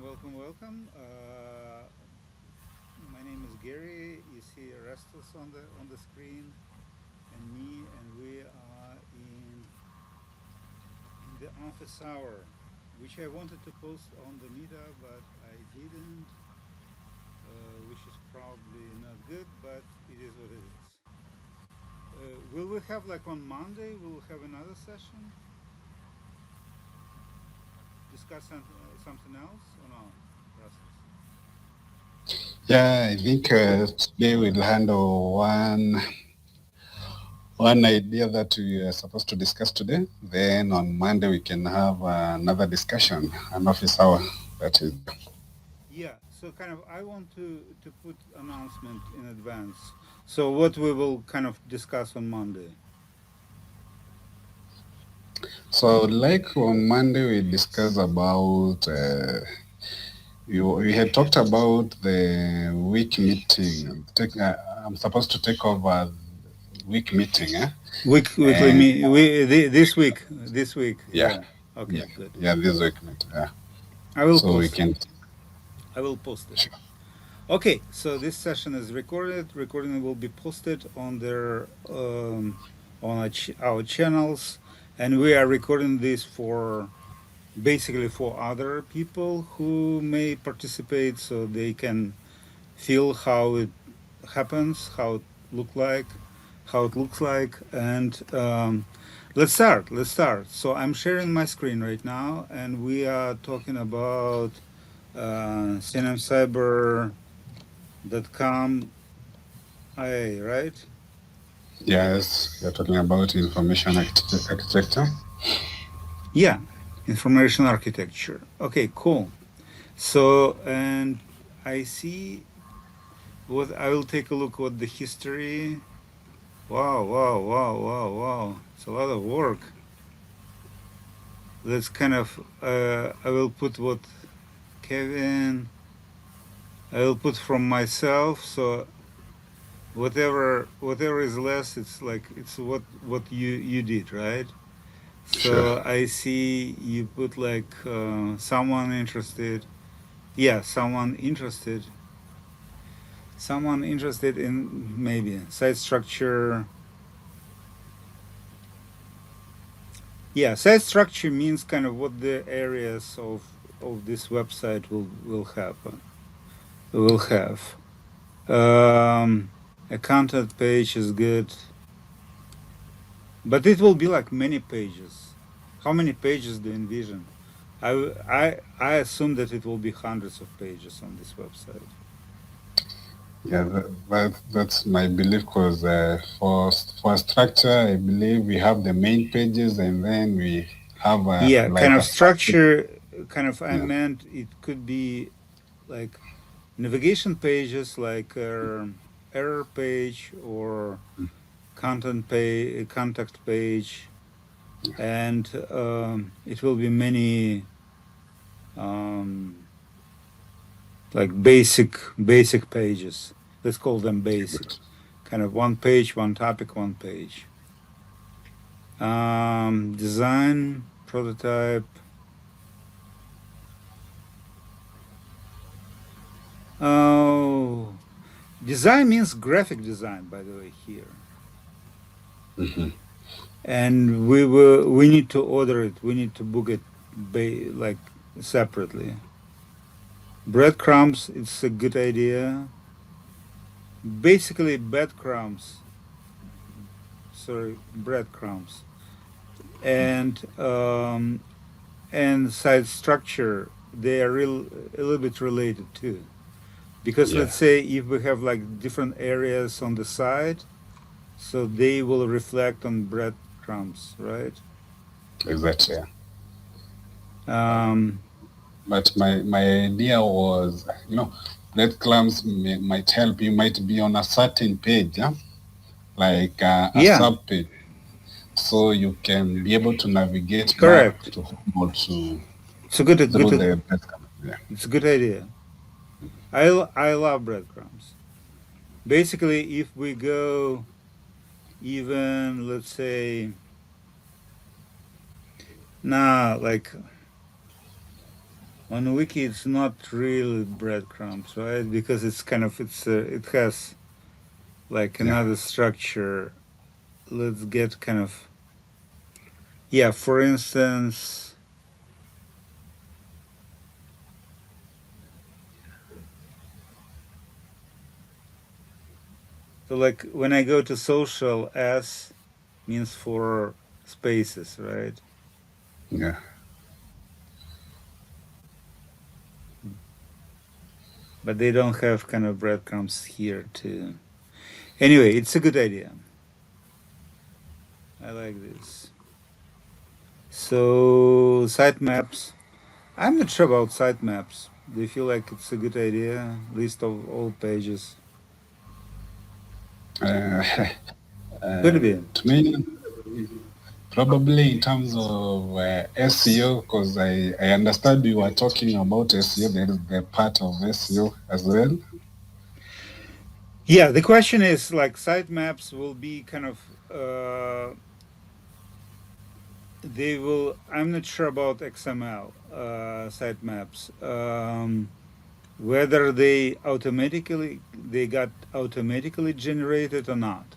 welcome. My name is Gary. You see Restos on the screen, and me, and we are in the office hour, which I wanted to post on the meetup, but I didn't, which is probably not good, but it is what it is. Will we have like on Monday? We'll have another session, discuss something else or no, Restos? Yeah, I think today we'll handle one idea that we are supposed to discuss today. Then on Monday we can have another discussion, an office hour. That is. Yeah, so kind of I want to put announcement in advance. So what we will kind of discuss on Monday. So like on Monday we discussed about we had talked about the week meeting. I'm supposed to take over week meeting, eh? Weekly And me this week. yeah, Yeah. yeah, Okay, good. yeah, this week meeting. Yeah. I will So we post it. can. I will post it. Sure. Okay, so this session is recorded. Recording will be posted on their on our channels, and we are recording this for basically for other people who may participate, so they can feel how it happens, how it look like, how it looks like, and let's start. Let's start. So I'm sharing my screen right now, and we are talking about cinemcyber.com IA, right? Yes, you're talking about information architecture. Yeah, information architecture. Okay, cool. So and I see what I will take a look what the history. Wow, wow, wow, wow, wow. It's a lot of work. That's kind of I will put what Kevin, I will put from myself. So whatever is less, it's like it's what you did, right? Sure. So I see you put like someone interested. Yeah, someone interested in maybe site structure. Yeah, site structure means kind of what the areas of this website will happen will have. A content page is good, but it will be like many pages. How many pages do you envision? I assume that it will be hundreds of pages on this website. Yeah, that's my belief because for structure, I believe we have the main pages and then we have Yeah, kind like of a sub. structure. Kind of I Yeah, meant it could be like navigation pages, like error page or content page, contact page, and it will be many um, like basic pages. Let's call them basic. Kind of one page, one topic, one page. Design, prototype. Oh, design means graphic design, by the way, here. hmm And we need to order it. We need to book it like separately. Breadcrumbs, it's a good idea. Basically, breadcrumbs. Sorry, breadcrumbs. And and site structure, they are a little bit related too. Because yeah, let's say if we have like different areas on the side, so they will reflect on breadcrumbs, right? exactly. Yeah. Um, But my idea was, breadcrumbs might help. You might be on a certain page, yeah, like a yeah, sub page, so you can be able to navigate back correct. to home or to It's a good, through good. the breadcrumbs. Yeah. It's a good idea. I love breadcrumbs. Basically, if we go even, let's say, nah, like On Wiki, it's not really breadcrumbs, right? Because it's kind of it has like Yeah. another structure. Let's get kind of, yeah. For instance, so like when I go to social, S means for spaces, right? Yeah. But they don't have kind of breadcrumbs here too. Anyway, it's a good idea. I like this. So sitemaps. I'm not sure about sitemaps. Do you feel like it's a good idea? List of all pages. Uh, Could be. to me, probably in terms of SEO, because I understand you were talking about SEO. There is the part of SEO as well. Yeah, the question is like sitemaps will be kind of they will. I'm not sure about XML sitemaps. Whether they got automatically generated or not.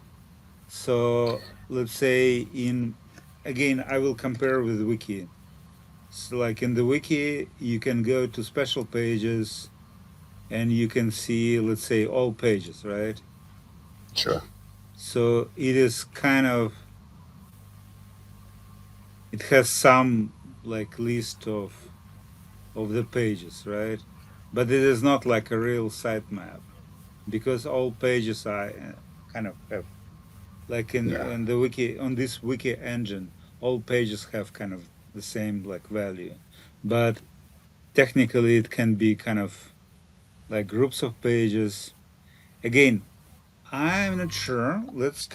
So let's say again, I will compare with Wiki. So like in the Wiki, you can go to special pages and you can see, let's say, all pages, right? Sure. So it is kind of, it has some like list of the pages, right? But it is not like a real sitemap because all pages are kind of have like Yeah. in the wiki on this wiki engine, all pages have kind of the same like value, but technically it can be kind of like groups of pages. Again, I'm not sure. Let's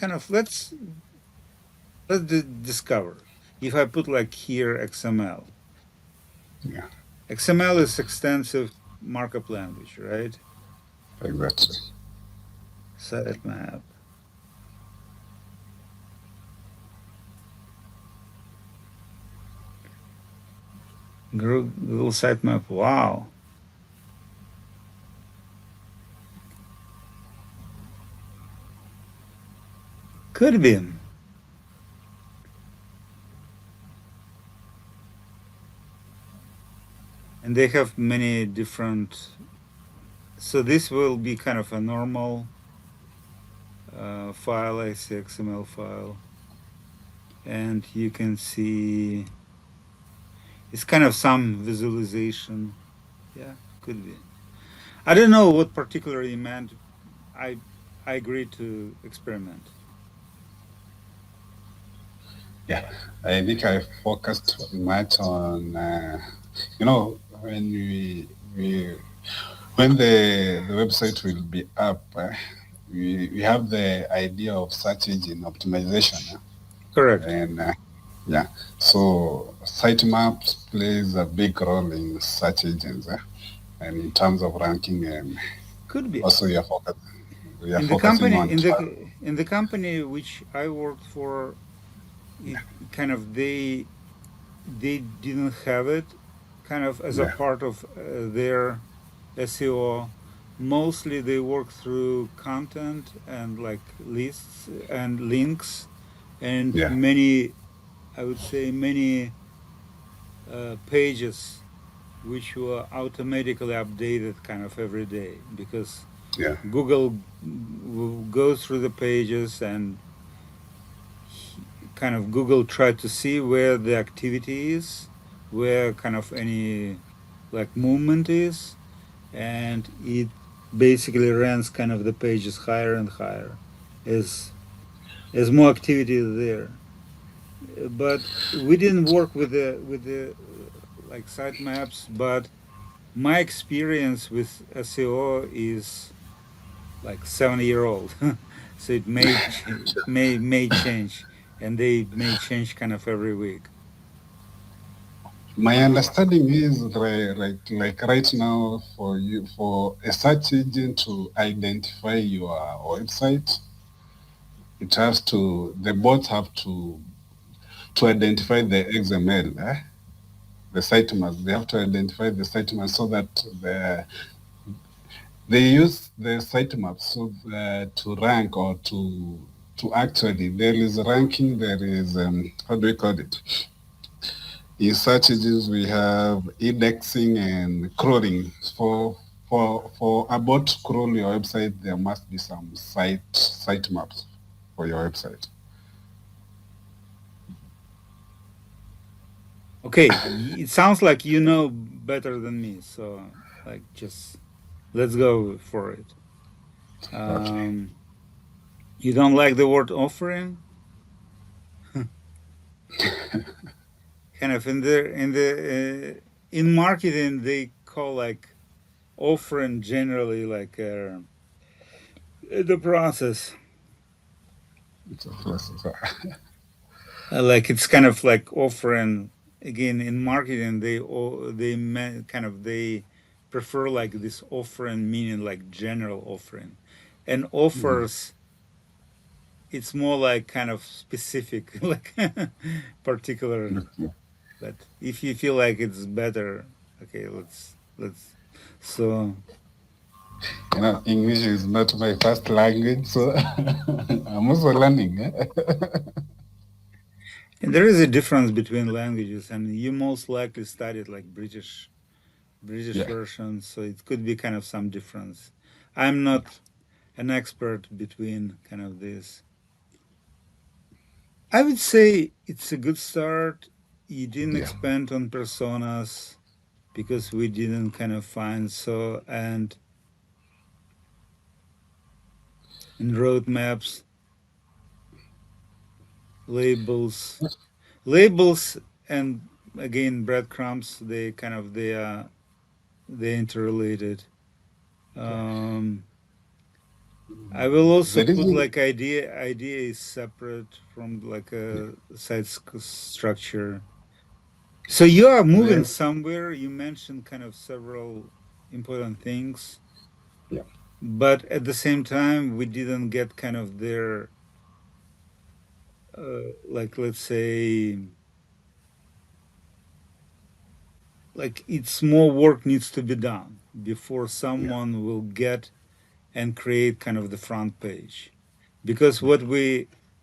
discover. If I put like here XML, Yeah. XML is extensive markup language, right? Exactly. Sitemap. Google sitemap. Wow. Could be. And they have many different. So this will be kind of a normal file, XML file. And you can see it's kind of some visualization. Yeah, could be. I don't know what particularly meant. I I agree to experiment. Yeah. I think I focused much on, you know, we when the website will be up, we have the idea of search engine optimization. Correct. And yeah, so sitemaps plays a big role in search engines and in terms of ranking, and Could be. also we are In the focusing company on in the company which I worked for, it kind of they didn't have it kind of as a yeah, part of their SEO. Mostly they work through content and like lists and links and yeah, many, I would say many pages which were automatically updated kind of every day because yeah, Google will go through the pages and kind of Google tried to see where the activity is, where kind of any like movement is, and it basically ranks kind of the pages higher and higher as more activity is there. But we didn't work with the like sitemaps, but my experience with SEO is like 7 year old, so it may change, and they may change kind of every week. My understanding is like right now for you for a search engine to identify your website, it has to the bots have to identify the XML. the sitemaps. They have to identify the sitemaps so that they use the sitemaps so to rank or to actually, there is ranking, there is, how do we call it? In search engines, we have indexing and crawling. For about to crawl your website, there must be some sitemaps for your website. Okay, it sounds like you know better than me, so like just let's go for it. Okay. You don't like the word offering? Kind of in marketing they call like offering generally like the process. It's a process. Like it's kind of like offering again in marketing kind of they prefer like this offering meaning like general offering, and offers it's more like kind of specific like particular. But if you feel like it's better, okay, let's so. You know, English is not my first language, so I'm also learning. And there is a difference between languages, and you most likely studied like British Yeah. version, so it could be kind of some difference. I'm not an expert between kind of this. I would say it's a good start. You didn't Yeah. expand on personas because we didn't kind of find so and roadmaps, labels, and again breadcrumbs. They kind of they interrelated. Yeah. Um, I will also The put reason, like idea is separate from like yeah, a structure. So you are moving the, somewhere. You mentioned kind of several important things, yeah, but at the same time, we didn't get kind of their like let's say like it's more work needs to be done before yeah, someone will get and create kind of the front page, because yeah,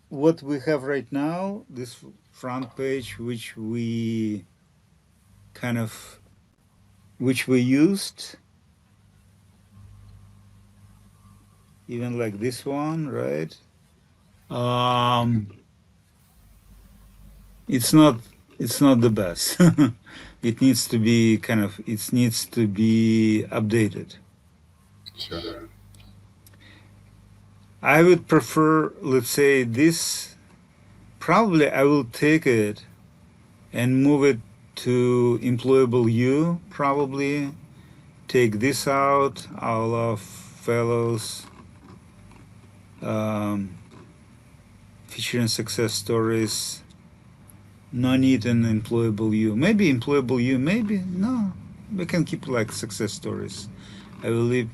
what we have right now, this front page which we kind of which we used, even like this one, right? um it's not it's not the best. It needs to be kind of it needs to be updated. sure. I would prefer, let's say, this. Probably I will take it and move it to employable you. Probably take this out. All of fellows, um, featuring success stories. No need an employable you. Maybe employable you. Maybe no. We can keep like success stories. I will leave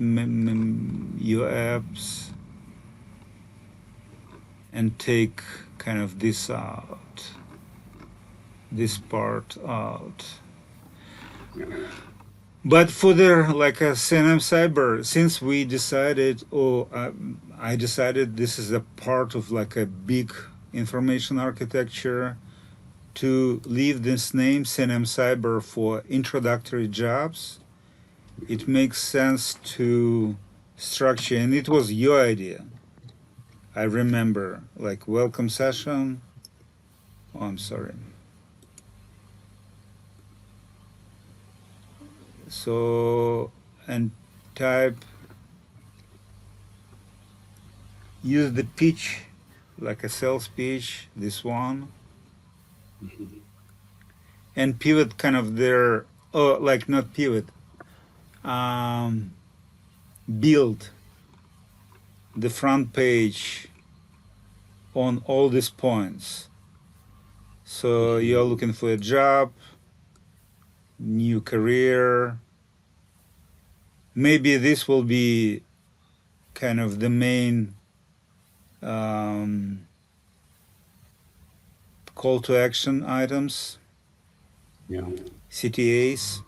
your apps and take kind of this out. This part out. But for the like a CNM Cyber, since we decided, or I decided this is a part of like a big information architecture to leave this name CNM Cyber for introductory jobs, it makes sense to structure, and it was your idea. I remember, like welcome session. Oh, I'm sorry. So, and type, use the pitch like a sales pitch, this one, and pivot kind of their, oh, like not pivot, um, build the front page on all these points. So you're looking for a job, new career. Maybe this will be kind of the main um, call to action items. Yeah. CTAs.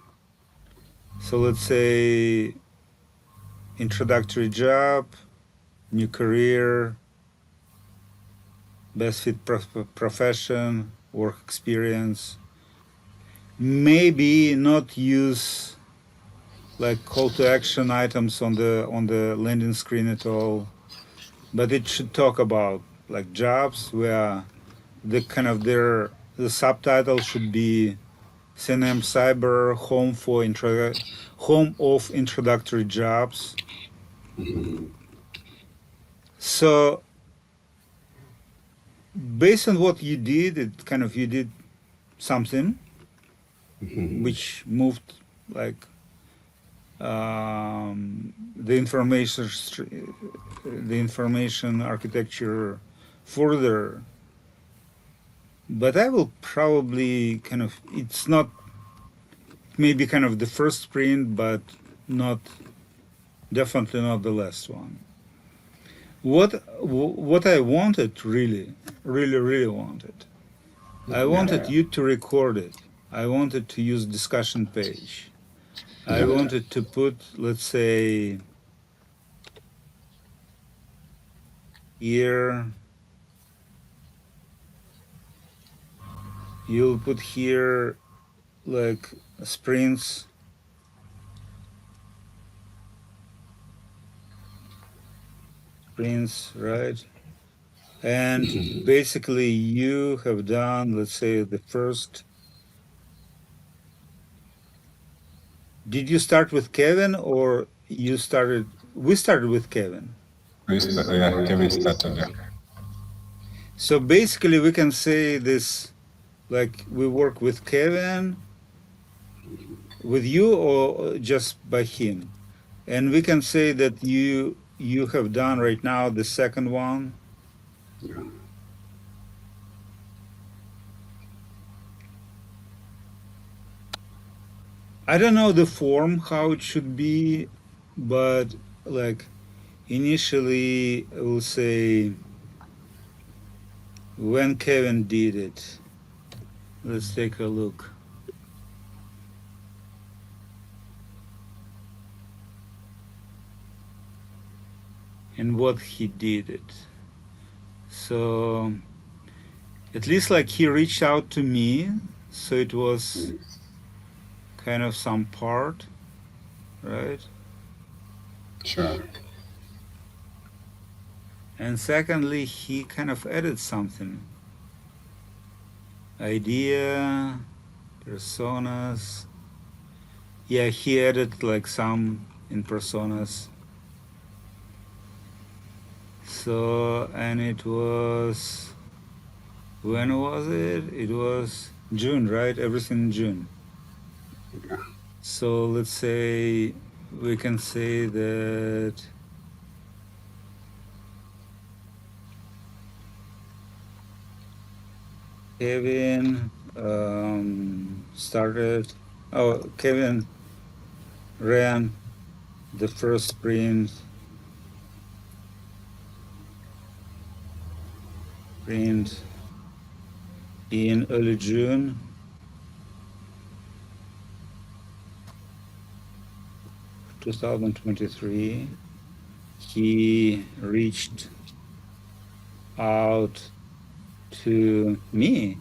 So let's say introductory job, new career, best fit profession, work experience. Maybe not use like call to action items on the landing screen at all, but it should talk about like jobs where the kind of the subtitle should be CNM Cyber Home of Introductory Jobs. So based on what you did, you did something which moved like the information architecture further. But I will probably it's not maybe kind of the first sprint, but definitely not the last one. What I wanted really wanted, I wanted you to record it. I wanted to use discussion page. I wanted to put, let's say, here, you'll put here like sprints. Sprints, right? And basically you have done, let's say, the first. Did you start with Kevin or we started with Kevin? Kevin started, yeah. So basically we can say this, like we work with Kevin, with you or just by him. And we can say that you have done right now the second one. Yeah. I don't know the form, how it should be, but like initially I will say when Kevin did it. Let's take a look. And what he did it. So at least like he reached out to me, so it was kind of some part, right? Sure. And secondly, he kind of added something. Idea, personas. Yeah, he added like some in personas. So, and it was, when was it? It was June, right? Everything in June. Yeah. So let's say, we can say that Kevin Kevin ran the first sprint in early June. – 2023. He reached out to me,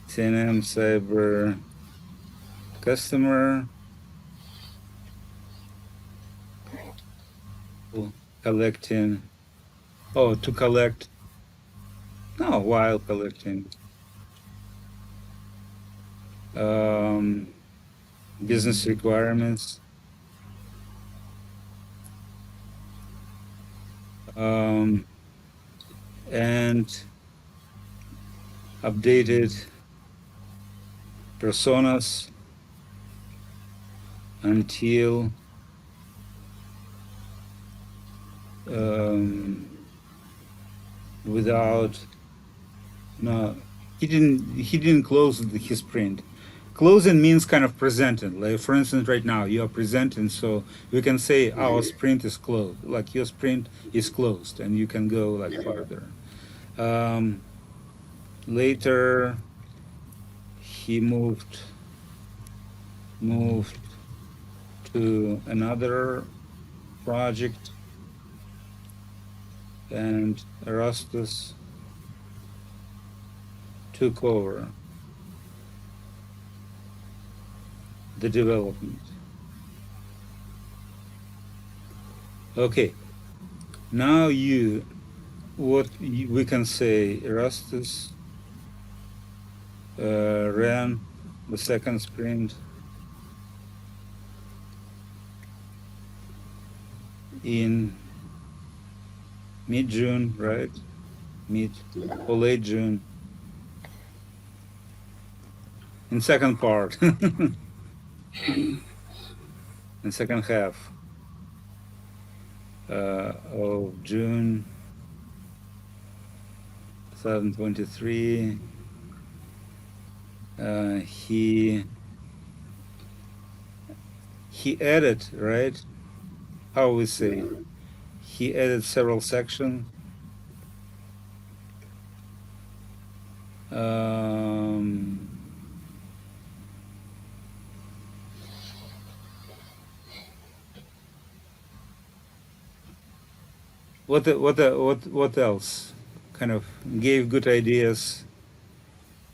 CNM Cyber customer, collecting, while collecting business requirements, and updated personas until he didn't close his print. Closing means kind of presenting. Like for instance, right now you are presenting, so we can say our sprint is closed. Like your sprint is closed, and you can go like further. Later, he moved moved to another project, and Erastus took over the development. Okay, now we can say Erastus ran the second sprint in mid-June, right? Mid or late June. In second part, in second half of June 2023, he added, right? How we say? He added several sections. What else? Kind of gave good ideas,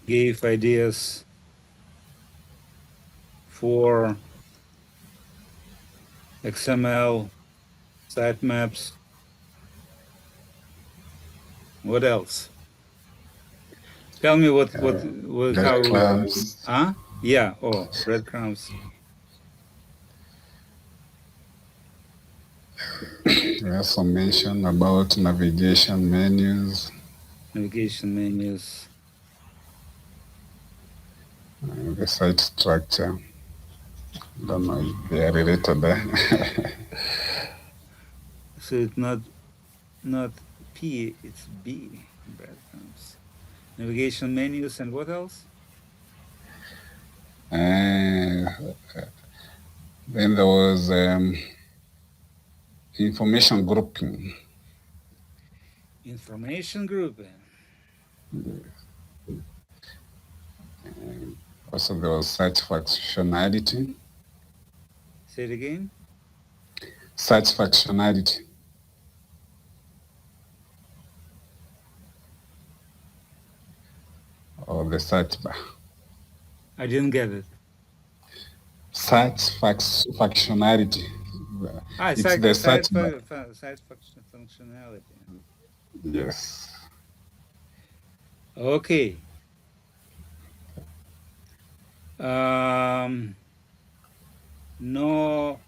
gave ideas for XML sitemaps. What else? Tell me what how? Breadcrumbs. Yeah. Oh, breadcrumbs. We have some mention about navigation menus. Navigation menus. The site structure. Don't know if they are related there. So it's not P, it's B. Breadcrumbs. Navigation menus and what else? Then there was information grouping. Information grouping. Also, there was search functionality. Say it again. Search functionality. Or the search bar. I didn't get it. Search functionality. It's the search bar. Site functionality. Yes. Okay. No.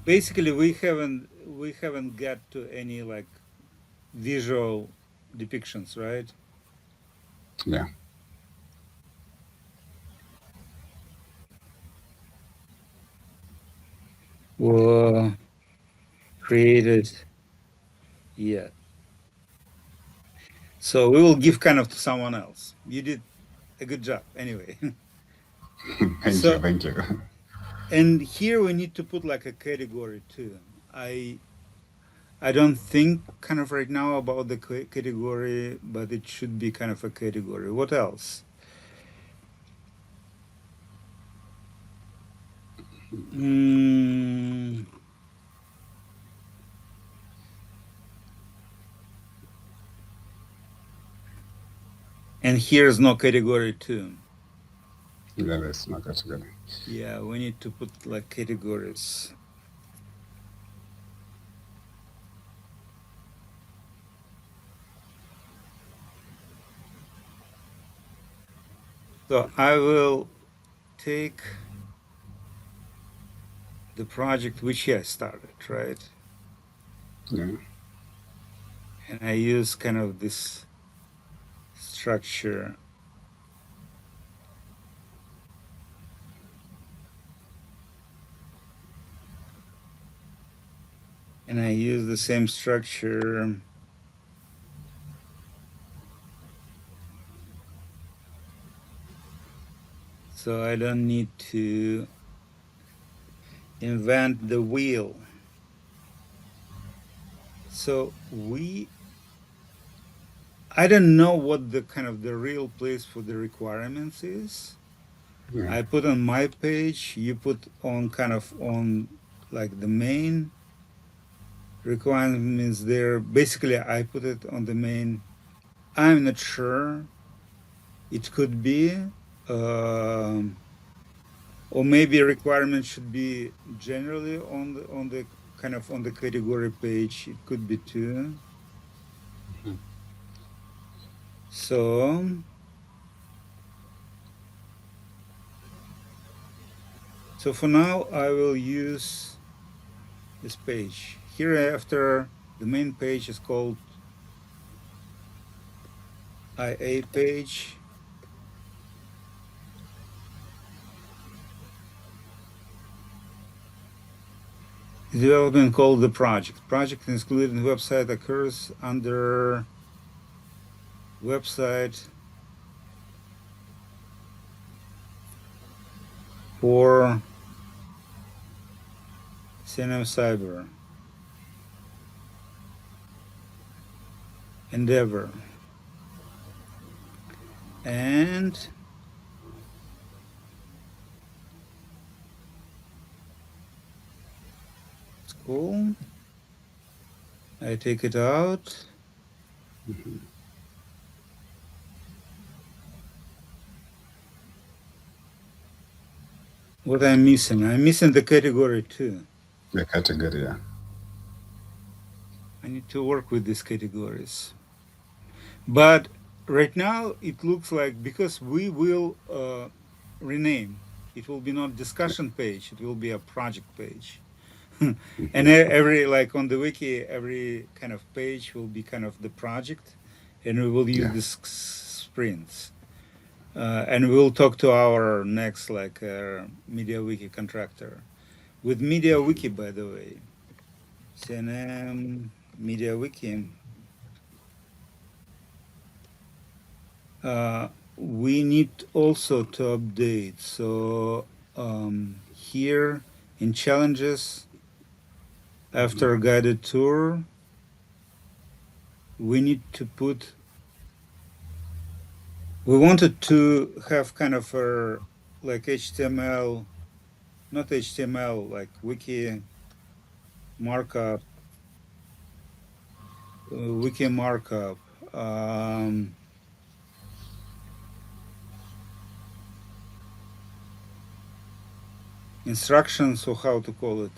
Basically, we haven't got to any like visual depictions, right? Yeah. Were created yet. So we will give kind of to someone else. You did a good job anyway. Thank you. And here we need to put like a category too. I don't think kind of right now about the category, but it should be kind of a category. What else? And here's no category too. Yeah, that's no category. Yeah, we need to put like categories. So I will take the project which I started, right? Yeah. And I use kind of this structure. And I use the same structure so I don't need to invent the wheel. So we I don't know what the kind of the real place for the requirements is. Yeah. I put on my page, you put on kind of on like the main requirements there. Basically, I put it on the main. I'm not sure. It could be, um, or maybe a requirement should be generally on the kind of on the category page. It could be too. Mhm. So for now, I will use this page. Hereafter, the main page is called IA page. Development called the project. Project included in website occurs under website for CNM Cyber Endeavor. And it's cool. I take it out. Mhm. What I'm missing? I'm missing the category too. The category, yeah. I need to work with these categories. But right now it looks like because we will rename, it will be not discussion page, it will be a project page. And every like on the wiki, every kind of page will be kind of the project, and we will use Yeah. this sprints. And we'll talk to our next like MediaWiki contractor. With MediaWiki, by the way, CNM MediaWiki, we need also to update. So here in challenges, after guided tour, we need to put, we wanted to have kind of a like HTML, not HTML, like wiki markup, wiki markup. Instructions or how to call it.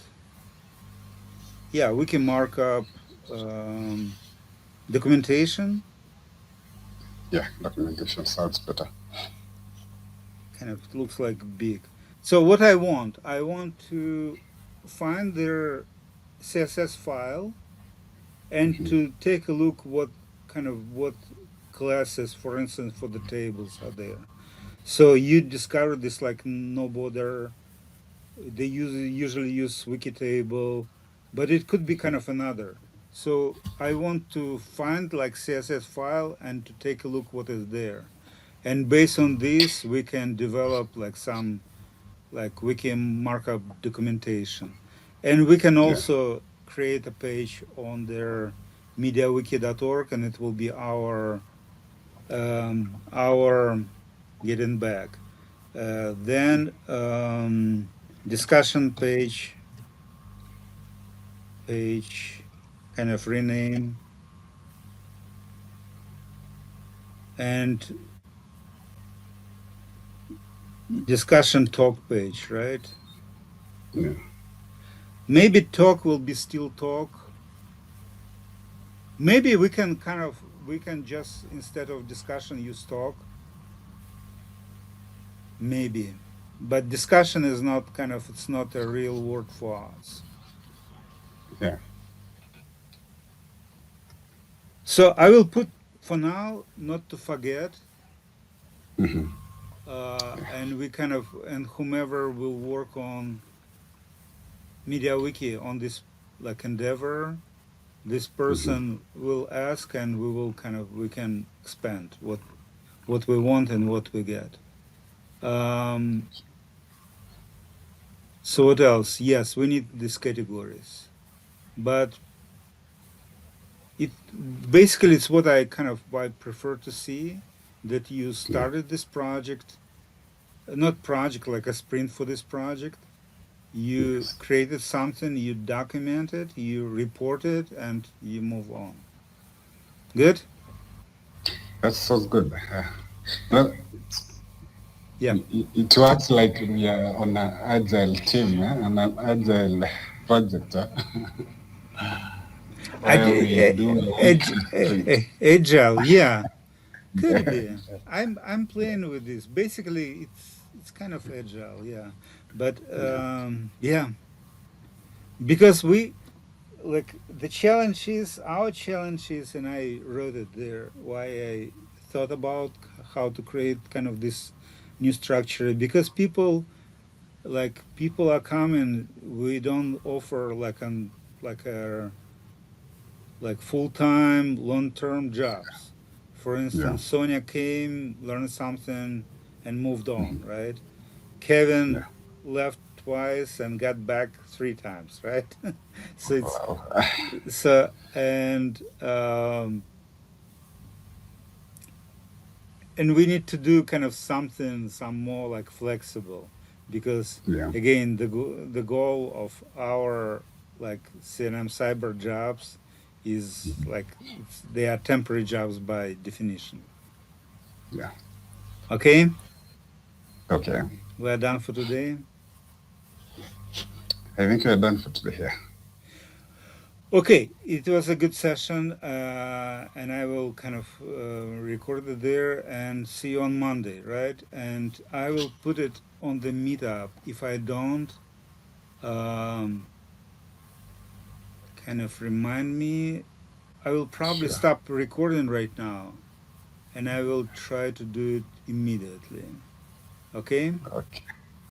Yeah, wiki markup, documentation. Yeah, documentation sounds better. Kind of looks like big. So what I want to find their CSS file and Mhm. to take a look what kind of what classes, for instance, for the tables are there. So you discover this like no border. They usually use Wikitable, but it could be kind of another. So I want to find like CSS file and to take a look what is there. And based on this, we can develop like some like wiki markup documentation. And we can Yeah. also create a page on their mediawiki.org, and it will be our getting back. Then discussion page, kind of rename, and discussion talk page, right? Yeah. Maybe talk will be still talk. Maybe we can kind of we can just instead of discussion use talk. Maybe, but discussion is not kind of it's not a real word for us. Yeah. So I will put for now not to forget, Mhm. and we kind of and whomever will work on MediaWiki on this like endeavor, this Mhm. person will ask, and we will kind of we can expand what we want and what we get. Um, so what else? Yes, we need these categories, but it basically it's what I kind of I prefer to see, that you started this project, not project like a sprint for this project. You Yes. created something, you document it, you report it, and you move on. Good? That sounds good. Well, Yeah. it works like we are on an agile team, on an agile project, where we do a weekly sprint. Agile, yeah, could be. I'm playing with this. Basically, it's kind of agile, yeah. But Yeah, yeah, because we like the challenge is our challenge is, and I wrote it there. Why I thought about how to create kind of this new structure, because people are coming. We don't offer like a like full-time long-term jobs. For yeah, instance, Sonia came, learned something, and moved on, mhm, right? Kevin yeah. left twice and got back three times, right? So it's Wow. so and we need to do kind of something some more like flexible, because Yeah, again the goal of our like CNM cyber jobs is like they are temporary jobs by definition. yeah. Okay, Okay. we're done for today. I think we're done for today here. Okay, it was a good session, and I will kind of record it there and see you on Monday, right? And I will put it on the meetup. If I don't, um, kind of remind me. I will probably Sure. stop recording right now, and I will try to do it immediately. Okay? Okay.